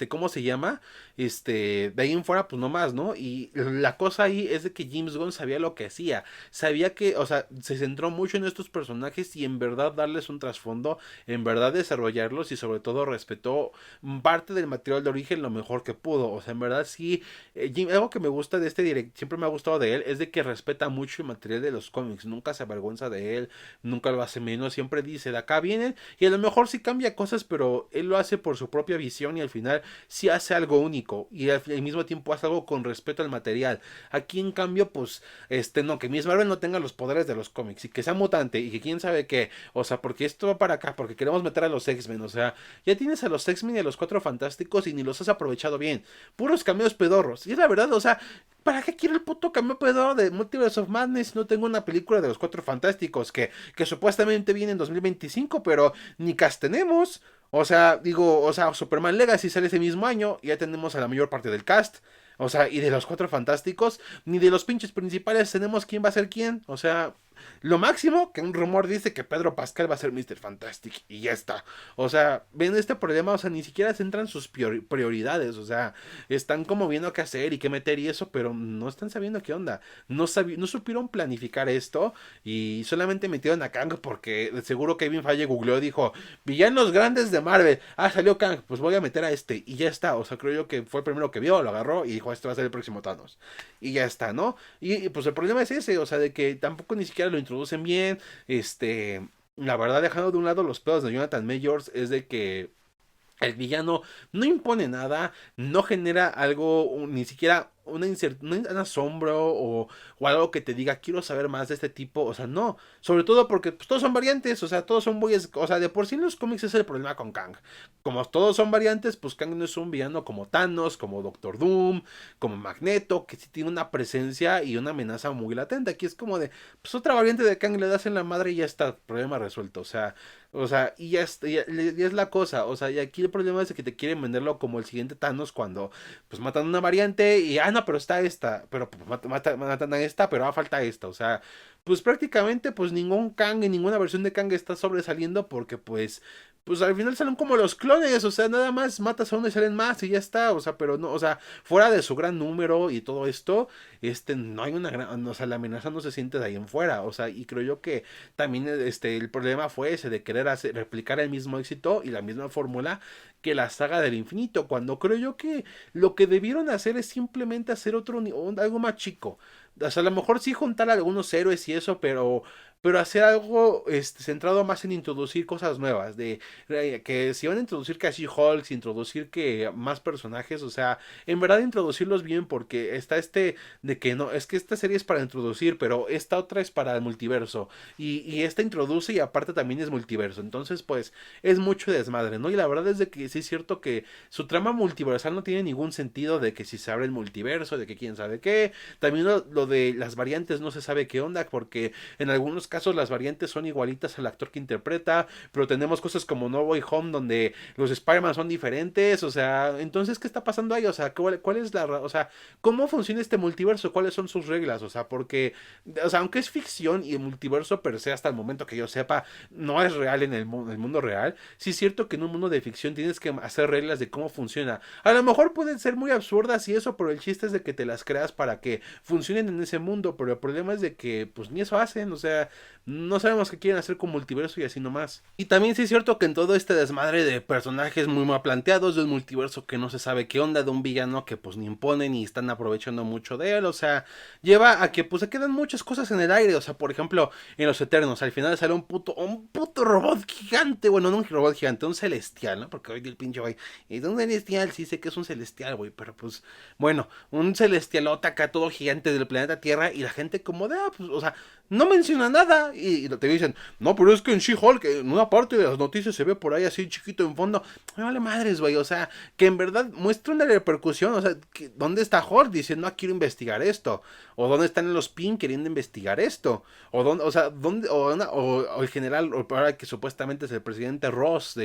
¿cómo se llama? De ahí en fuera, pues no más, ¿no? Y la cosa ahí es de que James Gunn sabía lo que hacía, sabía que, o sea, se centró mucho en estos personajes y en verdad darles un trasfondo, en verdad desarrollarlos y sobre todo respetó parte del material de origen lo mejor que pudo, o sea, en verdad sí, algo que me gusta de este director, siempre me ha gustado de él, es de que respeta mucho el material de los cómics, nunca se avergüenza de él, nunca lo hace menos, siempre dice, de acá vienen, y a lo mejor sí cambia cosas, pero él lo hace por su propia visión y al final sí hace algo único y al mismo tiempo hace algo con respeto al material. Aquí en cambio, pues, no, que Miss Marvel no tenga los poderes de los cómics y que sea mutante y que quién sabe qué, o sea, porque esto va para acá, porque queremos meter a los X-Men, o sea, ya tienes a los X-Men y a los Cuatro Fantásticos y ni los has aprovechado bien, puros cameos pedorros, y es la verdad, o sea, ¿para qué quiero el puto cameo pedorro de Multiverse of Madness si no tengo una película de los Cuatro Fantásticos que supuestamente viene en 2025, pero ni cast tenemos? O sea, digo, o sea, Superman Legacy sale ese mismo año y ya tenemos a la mayor parte del cast. O sea, y de los Cuatro Fantásticos, ni de los pinches principales tenemos quién va a ser quién. O sea, lo máximo que un rumor dice que Pedro Pascal va a ser Mr. Fantastic y ya está. O sea, ven este problema, o sea, ni siquiera centran sus prioridades. O sea, están como viendo qué hacer y qué meter y eso, pero no están sabiendo qué onda. No supieron planificar esto y solamente metieron a Kang porque de seguro Kevin Feige googleó y dijo, villanos grandes de Marvel. Ah, salió Kang, pues voy a meter a este y ya está. O sea, creo yo que fue el primero que vio, lo agarró y dijo, este va a ser el próximo Thanos. Y ya está, ¿no? Pues el problema es ese, o sea, de que tampoco ni siquiera lo introducen bien. La verdad, dejando de un lado los pedos de Jonathan Majors, es de que el villano no impone nada, no genera algo, ni siquiera un asombro o algo que te diga, quiero saber más de este tipo. O sea, no. Sobre todo porque pues, todos son variantes, o sea, todos son bueyes. O sea, de por sí en los cómics es el problema con Kang. Como todos son variantes, pues Kang no es un villano como Thanos, como Doctor Doom, como Magneto, que sí tiene una presencia y una amenaza muy latente. Aquí es como de, pues otra variante de Kang le das en la madre y ya está, problema resuelto. O sea, y ya es la cosa, o sea, y aquí el problema es que te quieren venderlo como el siguiente Thanos cuando, pues, matan una variante y, no, pero está esta, pero pues, matan a esta, pero falta esta, o sea, pues prácticamente, pues, ningún Kang y ninguna versión de Kang está sobresaliendo porque, pues, al final salen como los clones, o sea, nada más matas a uno y salen más y ya está, o sea, pero no, o sea, fuera de su gran número y todo esto, no hay una gran, o sea, la amenaza no se siente de ahí en fuera, o sea, y creo yo que también el problema fue ese de querer replicar el mismo éxito y la misma fórmula que la saga del infinito, cuando creo yo que lo que debieron hacer es simplemente hacer algo más chico. O sea, a lo mejor sí juntar a algunos héroes y eso, pero hacer algo centrado más en introducir cosas nuevas, que si van a introducir que a She-Hulk, introducir que más personajes, o sea, en verdad introducirlos bien, porque está de que no, es que esta serie es para introducir, pero esta otra es para el multiverso, y esta introduce y aparte también es multiverso, entonces pues es mucho desmadre, ¿no? Y la verdad es de que sí es cierto que su trama multiversal no tiene ningún sentido, de que si se abre el multiverso, de que quién sabe qué, también lo de las variantes no se sabe qué onda, porque en algunos casos las variantes son igualitas al actor que interpreta, pero tenemos cosas como No Way Home donde los Spider-Man son diferentes, o sea, entonces, ¿qué está pasando ahí? O sea, ¿cuál es o sea, cómo funciona este multiverso? ¿Cuáles son sus reglas? O sea, porque, o sea, aunque es ficción y el multiverso per se hasta el momento que yo sepa no es real en el mundo real, sí es cierto que en un mundo de ficción tienes que hacer reglas de cómo funciona. A lo mejor pueden ser muy absurdas y eso, pero el chiste es de que te las creas para que funcionen en ese mundo, pero el problema es de que pues ni eso hacen, o sea, no sabemos qué quieren hacer con multiverso y así nomás. Y también sí es cierto que en todo este desmadre de personajes muy mal planteados, de un multiverso que no se sabe qué onda, de un villano que pues ni imponen y están aprovechando mucho de él, o sea, lleva a que pues se quedan muchas cosas en el aire, o sea, por ejemplo, en Los Eternos, al final sale un puto robot gigante, bueno, no un robot gigante, un celestial, ¿no? Porque hoy el pinche güey, es un celestial, sí sé que es un celestial, güey, pero pues, bueno, un celestialota acá todo gigante del planeta Tierra y la gente como de, pues, o sea, no menciona nada y te dicen, no, pero es que en She-Hulk, en una parte de las noticias se ve por ahí así chiquito en fondo. Me vale madres, güey. O sea, que en verdad muestra una repercusión. O sea, ¿dónde está Hulk diciendo, no quiero investigar esto? ¿O dónde están los PIN queriendo investigar esto? ¿O dónde, o sea, dónde, o el general, o ahora que supuestamente es el presidente Ross,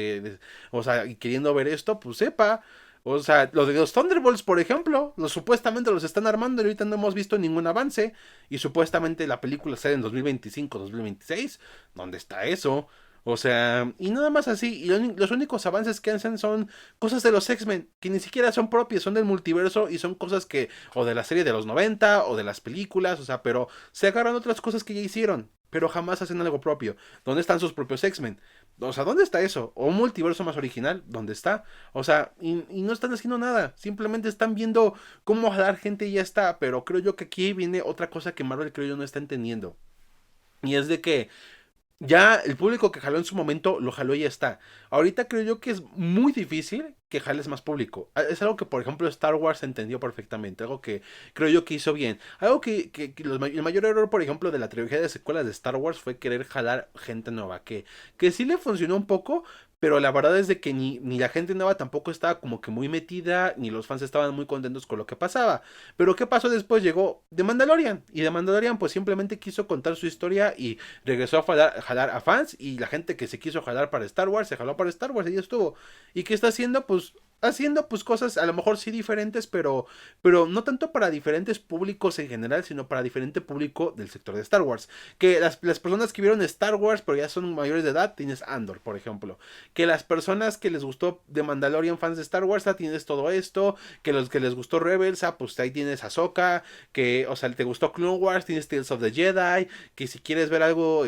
o sea, y queriendo ver esto, pues sepa. O sea, lo de los Thunderbolts, por ejemplo, los supuestamente los están armando y ahorita no hemos visto ningún avance. Y supuestamente la película sale en 2025, 2026. ¿Dónde está eso? O sea, y nada más así. Y los únicos avances que hacen son cosas de los X-Men, que ni siquiera son propias, son del multiverso y son cosas que, o de la serie de los 90 o de las películas, o sea, pero se agarran otras cosas que ya hicieron, pero jamás hacen algo propio. ¿Dónde están sus propios X-Men? O sea, ¿dónde está eso? ¿O un multiverso más original? ¿Dónde está? O sea, y no están haciendo nada. Simplemente están viendo cómo jalar gente y ya está. Pero creo yo que aquí viene otra cosa que Marvel creo yo no está entendiendo. Y es de que ya el público que jaló en su momento lo jaló y ya está. Ahorita creo yo que es muy difícil que jales más público. Es algo que, por ejemplo, Star Wars entendió perfectamente. Algo que creo yo que hizo bien. Algo el mayor error, por ejemplo, de la trilogía de secuelas de Star Wars fue querer jalar gente nueva. Que sí le funcionó un poco. Pero la verdad es de que ni la gente nueva tampoco estaba como que muy metida, ni los fans estaban muy contentos con lo que pasaba. Pero ¿qué pasó después? Llegó The Mandalorian. Y The Mandalorian pues simplemente quiso contar su historia y regresó a jalar a fans y la gente que se quiso jalar para Star Wars se jaló para Star Wars y ya estuvo. ¿Y qué está haciendo? Pues haciendo pues cosas a lo mejor sí diferentes, pero no tanto para diferentes públicos en general, sino para diferente público del sector de Star Wars. Que las personas que vieron Star Wars pero ya son mayores de edad, tienes Andor, por ejemplo. Que las personas que les gustó de Mandalorian, fans de Star Wars, tienes todo esto. Que los que les gustó Rebels, pues ahí tienes Ahsoka. Que, o sea, te gustó Clone Wars, tienes Tales of the Jedi. Que si quieres ver algo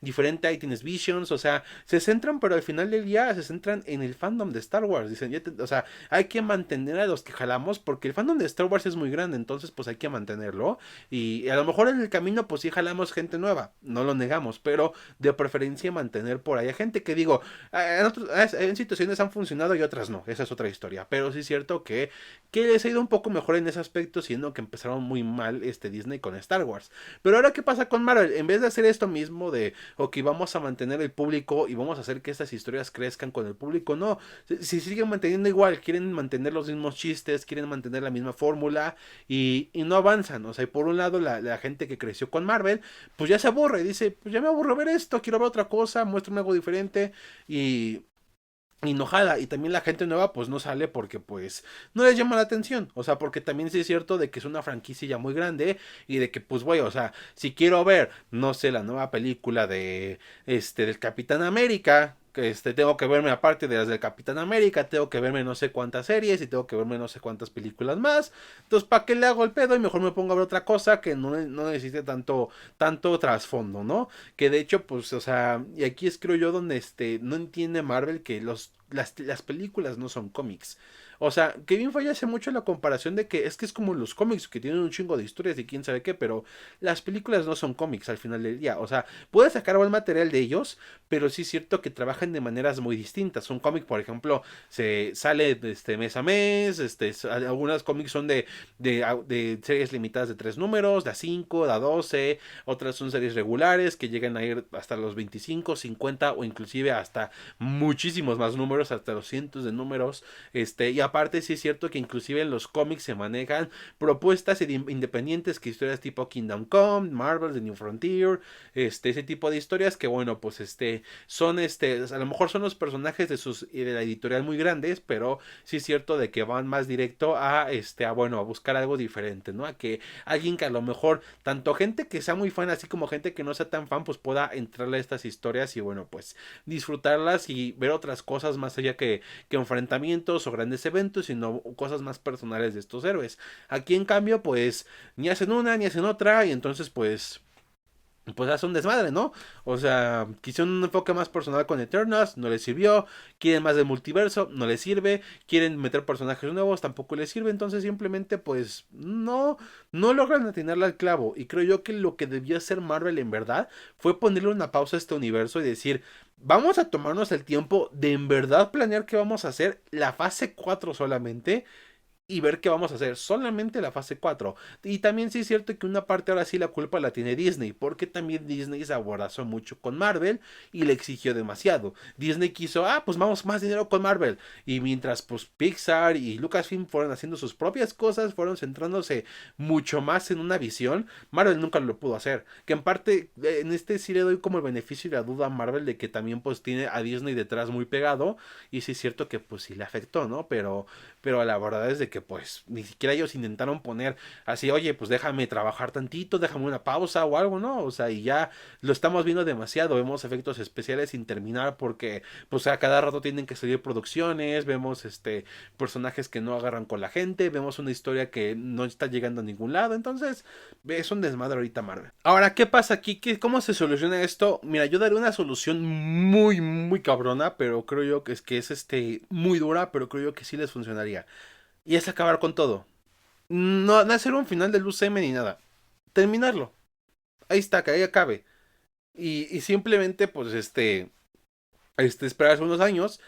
diferente, ahí tienes Visions. O sea, se centran, pero al final del día se centran en el fandom de Star Wars. Dicen, o sea, hay que mantener a los que jalamos porque el fandom de Star Wars es muy grande, entonces pues hay que mantenerlo. Y a lo mejor en el camino pues sí jalamos gente nueva, no lo negamos, pero de preferencia mantener por ahí a gente que digo, en situaciones han funcionado y otras no, esa es otra historia. Pero sí es cierto que les ha ido un poco mejor en ese aspecto, siendo que empezaron muy mal Disney con Star Wars. Pero ahora, ¿qué pasa con Marvel? En vez de hacer esto mismo de, ok, vamos a mantener el público y vamos a hacer que estas historias crezcan con el público, no. Si siguen manteniendo igual, quieren mantener los mismos chistes, quieren mantener la misma fórmula y no avanzan. O sea, y por un lado, la gente que creció con Marvel, pues ya se aburre, dice, pues ya me aburro ver esto, quiero ver otra cosa, muéstrame algo diferente y enojada y también la gente nueva pues no sale porque pues no les llama la atención, o sea, porque también sí es cierto de que es una franquicia ya muy grande y de que pues güey, o sea, si quiero ver, no sé, la nueva película de del Capitán América, que tengo que verme aparte de las del Capitán América, tengo que verme no sé cuántas series y tengo que verme no sé cuántas películas más. Entonces, ¿para qué le hago el pedo? Y mejor me pongo a ver otra cosa que no necesite tanto trasfondo, ¿no? Que de hecho, pues, o sea, y aquí es creo yo donde no entiende Marvel que las películas no son cómics. O sea, Kevin Feige hace mucho la comparación de que es como los cómics que tienen un chingo de historias y quién sabe qué, pero las películas no son cómics al final del día. O sea, puedes sacar buen material de ellos, pero sí es cierto que trabajan de maneras muy distintas. Un cómic, por ejemplo, se sale mes a mes, algunas cómics son de series limitadas de 3 números, de a 5, de a 12, otras son series regulares que llegan a ir hasta los 25, 50 o inclusive hasta muchísimos más números, hasta los cientos de números. Y aparte sí es cierto que inclusive en los cómics se manejan propuestas independientes, que historias tipo Kingdom Come, Marvel, The New Frontier, ese tipo de historias que bueno, pues son a lo mejor son los personajes de la editorial muy grandes, pero sí es cierto de que van más directo a buscar algo diferente, ¿no? A que alguien que a lo mejor, tanto gente que sea muy fan, así como gente que no sea tan fan, pues pueda entrarle a estas historias y bueno, pues disfrutarlas y ver otras cosas más allá que enfrentamientos o grandes eventos, sino cosas más personales de estos héroes. Aquí en cambio, pues ni hacen una ni hacen otra y entonces pues pues hace un desmadre, ¿no? O sea, quisieron un enfoque más personal con Eternals, no les sirvió. Quieren más del multiverso, no les sirve. Quieren meter personajes nuevos, tampoco les sirve. Entonces simplemente pues no logran atinarle al clavo. Y creo yo que lo que debió hacer Marvel en verdad fue ponerle una pausa a este universo y decir, vamos a tomarnos el tiempo de en verdad planear qué vamos a hacer la fase 4 solamente y ver qué vamos a hacer. Solamente la fase 4. Y también sí es cierto que una parte ahora sí la culpa la tiene Disney, porque también Disney se aborazó mucho con Marvel y le exigió demasiado. Disney quiso, pues vamos más dinero con Marvel. Y mientras pues Pixar y Lucasfilm fueron haciendo sus propias cosas, fueron centrándose mucho más en una visión, Marvel nunca lo pudo hacer. Que en parte, en este sí le doy como el beneficio y la duda a Marvel de que también pues tiene a Disney detrás muy pegado. Y sí es cierto que pues sí le afectó, ¿no? Pero la verdad es de que pues ni siquiera ellos intentaron poner así, oye, pues déjame trabajar tantito, déjame una pausa o algo, ¿no? O sea, y ya lo estamos viendo demasiado, vemos efectos especiales sin terminar porque pues a cada rato tienen que salir producciones, vemos personajes que no agarran con la gente, vemos una historia que no está llegando a ningún lado, entonces es un desmadre ahorita Marvel. Ahora, ¿qué pasa aquí? ¿Cómo se soluciona esto? Mira, yo daré una solución muy cabrona, pero creo yo que es muy dura, pero creo yo que sí les funcionaría. Y es acabar con todo. No hacer un final del UCM ni nada. Terminarlo. Ahí está, que ahí acabe. Y simplemente, pues, esperarse unos años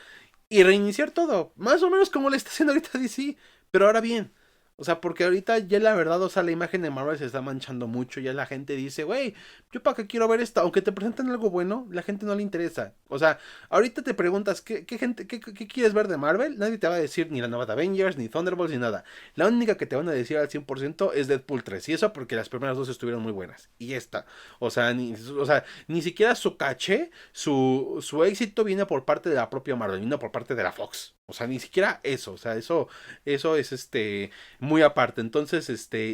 y reiniciar todo. Más o menos como le está haciendo ahorita DC. Pero ahora bien. O sea, porque ahorita ya la verdad, o sea, la imagen de Marvel se está manchando mucho. Ya la gente dice, güey, yo para qué quiero ver esto. Aunque te presenten algo bueno, la gente no le interesa. O sea, ahorita te preguntas, ¿qué quieres ver de Marvel? Nadie te va a decir ni la nueva de Avengers, ni Thunderbolts, ni nada. La única que te van a decir al 100% es Deadpool 3. Y eso porque las primeras dos estuvieron muy buenas. Y esta. O sea, ni siquiera su caché, su éxito viene por parte de la propia Marvel, viene por parte de la Fox. O sea, ni siquiera eso. O sea, eso es muy aparte. Entonces,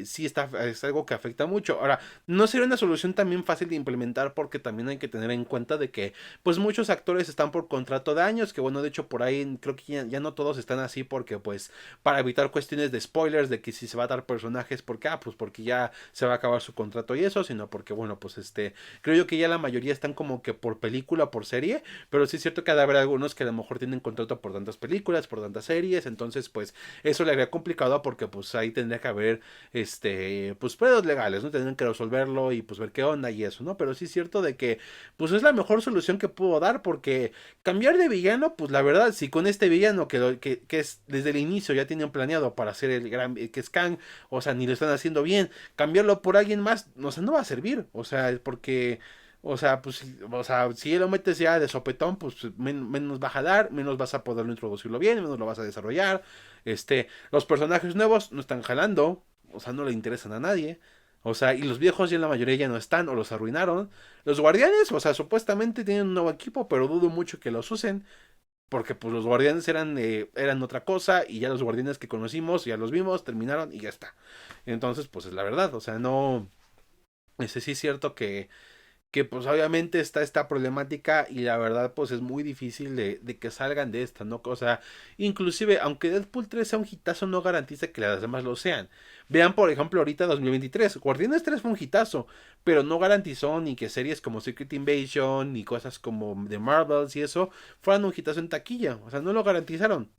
sí es algo que afecta mucho. Ahora, no sería una solución también fácil de implementar porque también hay que tener en cuenta de que, pues, muchos actores están por contrato de años, que bueno, de hecho, por ahí creo que ya no todos están así porque, pues, para evitar cuestiones de spoilers, de que si se va a dar personajes, porque, pues, porque ya se va a acabar su contrato y eso, sino porque, bueno, pues, creo yo que ya la mayoría están como que por película, por serie, pero sí es cierto que ha de haber algunos que a lo mejor tienen contrato por tantas películas, por tantas series, entonces, pues, eso le haría complicado porque pues ahí tendría que haber pues pedos legales, ¿no? Tendrían que resolverlo y pues ver qué onda y eso, ¿no? Pero sí es cierto de que pues es la mejor solución que puedo dar porque cambiar de villano, pues la verdad, si con este villano que es desde el inicio ya tienen planeado para hacer el gran que es Kang, o sea, ni lo están haciendo bien, cambiarlo por alguien más, o sea, no va a servir, o sea, porque si lo metes ya de sopetón, pues menos va a jalar, menos vas a poderlo introducirlo bien, menos lo vas a desarrollar. Los personajes nuevos no están jalando, o sea, no le interesan a nadie. O sea, y los viejos ya la mayoría ya no están o los arruinaron. Los guardianes, o sea, supuestamente tienen un nuevo equipo, pero dudo mucho que los usen. Porque pues los guardianes eran otra cosa y ya los guardianes que conocimos, ya los vimos, terminaron y ya está. Entonces, pues es la verdad, o sea, no. Ese sí es cierto que pues obviamente está esta problemática y la verdad pues es muy difícil de que salgan de esta, ¿no? O sea, inclusive aunque Deadpool 3 sea un hitazo no garantiza que las demás lo sean. Vean por ejemplo ahorita 2023, Guardianes 3 fue un hitazo, pero no garantizó ni que series como Secret Invasion ni cosas como The Marvels y eso fueran un hitazo en taquilla, o sea, no lo garantizaron,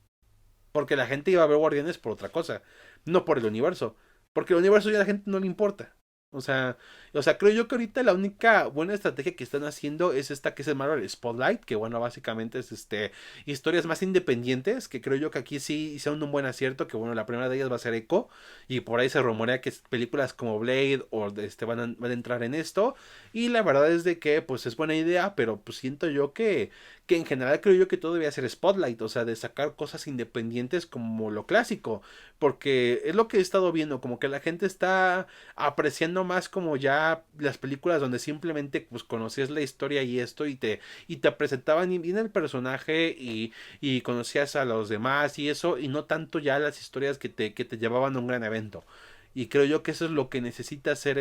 porque la gente iba a ver Guardianes por otra cosa, no por el universo, porque el universo ya a la gente no le importa. O sea, creo yo que ahorita la única buena estrategia que están haciendo es esta que es el Marvel Spotlight, que bueno, básicamente es historias más independientes, que creo yo que aquí sí hicieron un buen acierto, que bueno, la primera de ellas va a ser Echo, y por ahí se rumorea que películas como Blade o van a entrar en esto, y la verdad es de que pues es buena idea, pero pues siento yo que en general creo yo que todo debía ser Spotlight, o sea, de sacar cosas independientes como lo clásico, porque es lo que he estado viendo, como que la gente está apreciando más como ya las películas donde simplemente pues conocías la historia y esto y te presentaban bien el personaje y conocías a los demás y eso y no tanto ya las historias que te llevaban a un gran evento. Y creo yo que eso es lo que necesita hacer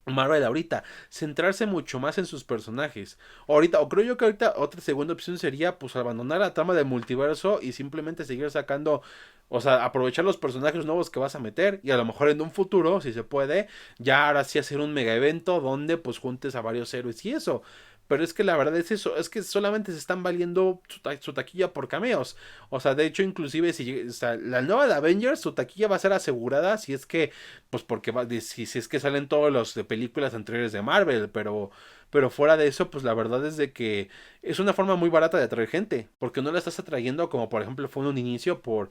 Marvel ahorita, centrarse mucho más en sus personajes. Ahorita, o creo yo que ahorita otra segunda opción sería pues abandonar la trama del multiverso y simplemente seguir sacando, o sea, aprovechar los personajes nuevos que vas a meter y a lo mejor en un futuro, si se puede, ya ahora sí hacer un mega evento donde pues juntes a varios héroes y eso. Pero es que la verdad es eso, es que solamente se están valiendo su taquilla por cameos. O sea, de hecho, inclusive si o sea, la nueva de Avengers, su taquilla va a ser asegurada si es que pues porque si es que salen todos los de películas anteriores de Marvel, pero fuera de eso, pues la verdad es de que es una forma muy barata de atraer gente, porque no la estás atrayendo como por ejemplo fue en un inicio por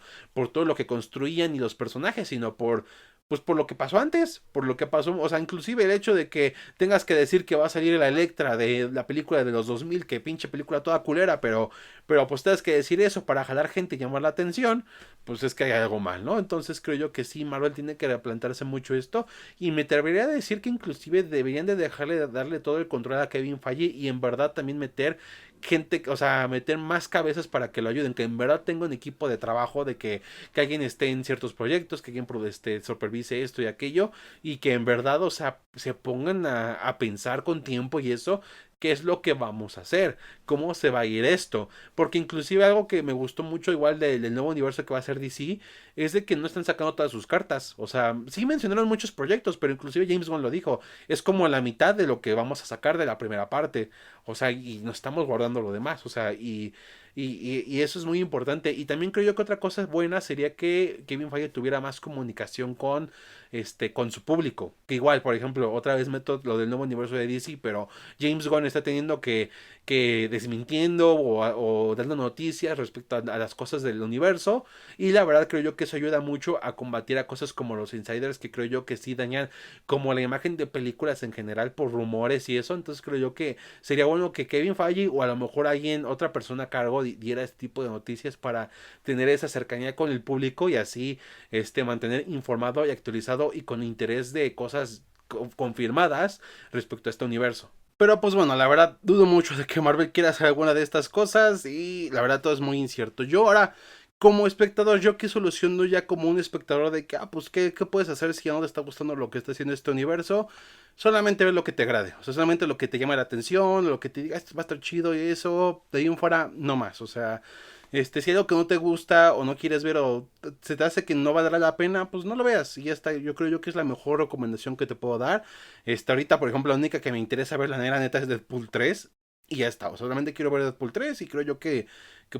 todo lo que construían y los personajes, sino pues por lo que pasó antes, por lo que pasó, o sea, inclusive el hecho de que tengas que decir que va a salir la Electra de la película de los 2000, que pinche película toda culera, pero pues tienes que decir eso para jalar gente y llamar la atención, pues es que hay algo mal, ¿no? Entonces creo yo que sí, Marvel tiene que replantarse mucho esto y me atrevería a decir que inclusive deberían de dejarle de darle todo el control a Kevin Feige y en verdad también meter gente, o sea, meter más cabezas para que lo ayuden, que en verdad tenga un equipo de trabajo, de que alguien esté en ciertos proyectos, que alguien supervise esto y aquello, y que en verdad, o sea, se pongan a pensar con tiempo y eso, qué es lo que vamos a hacer, cómo se va a ir esto, porque inclusive algo que me gustó mucho igual del nuevo universo que va a ser DC, es de que no están sacando todas sus cartas, o sea, sí mencionaron muchos proyectos, pero inclusive James Gunn lo dijo, es como la mitad de lo que vamos a sacar de la primera parte, o sea, y nos estamos guardando lo demás, o sea, y eso es muy importante. Y también creo yo que otra cosa buena sería que Kevin Feige tuviera más comunicación con su público. Que igual, por ejemplo, otra vez meto lo del nuevo universo de DC, pero James Gunn está teniendo que desmintiendo o dando noticias respecto a las cosas del universo. Y la verdad creo yo que eso ayuda mucho a combatir a cosas como los insiders, que creo yo que sí dañan como la imagen de películas en general por rumores y eso. Entonces creo yo que sería bueno que Kevin Feige o a lo mejor alguien, otra persona a cargo diera este tipo de noticias para tener esa cercanía con el público y así mantener informado y actualizado y con interés de cosas confirmadas respecto a este universo. Pero pues bueno, la verdad dudo mucho de que Marvel quiera hacer alguna de estas cosas y la verdad todo es muy incierto. Yo ahora como espectador, yo que soluciono ya como un espectador de que, pues, ¿qué puedes hacer si ya no te está gustando lo que está haciendo este universo? Solamente ver lo que te agrade, o sea, solamente lo que te llama la atención, lo que te diga, esto va a estar chido y eso, de ahí en fuera, no más, o sea, si hay algo que no te gusta o no quieres ver o se te hace que no valdrá la pena, pues no lo veas y ya está, yo creo yo que es la mejor recomendación que te puedo dar. Ahorita, por ejemplo, la única que me interesa ver, la neta, es Deadpool 3 y ya está, o sea, solamente quiero ver Deadpool 3 y creo yo que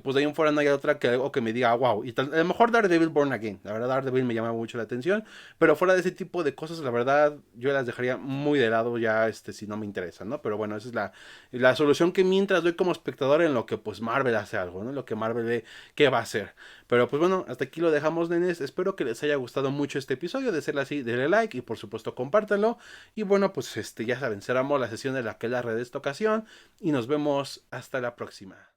pues de ahí en fuera no hay otra que algo que me diga, wow. Y a lo mejor Daredevil Born Again. La verdad, Daredevil me llama mucho la atención. Pero fuera de ese tipo de cosas, la verdad, yo las dejaría muy de lado ya, si no me interesan, ¿no? Pero bueno, esa es la solución que mientras doy como espectador en lo que pues Marvel hace algo, ¿no? En lo que Marvel ve qué va a hacer. Pero pues bueno, hasta aquí lo dejamos, nenes. Espero que les haya gustado mucho este episodio. De ser así, denle like y por supuesto compártanlo. Y bueno, pues ya saben, cerramos la sesión de la que la red de esta ocasión. Y nos vemos hasta la próxima.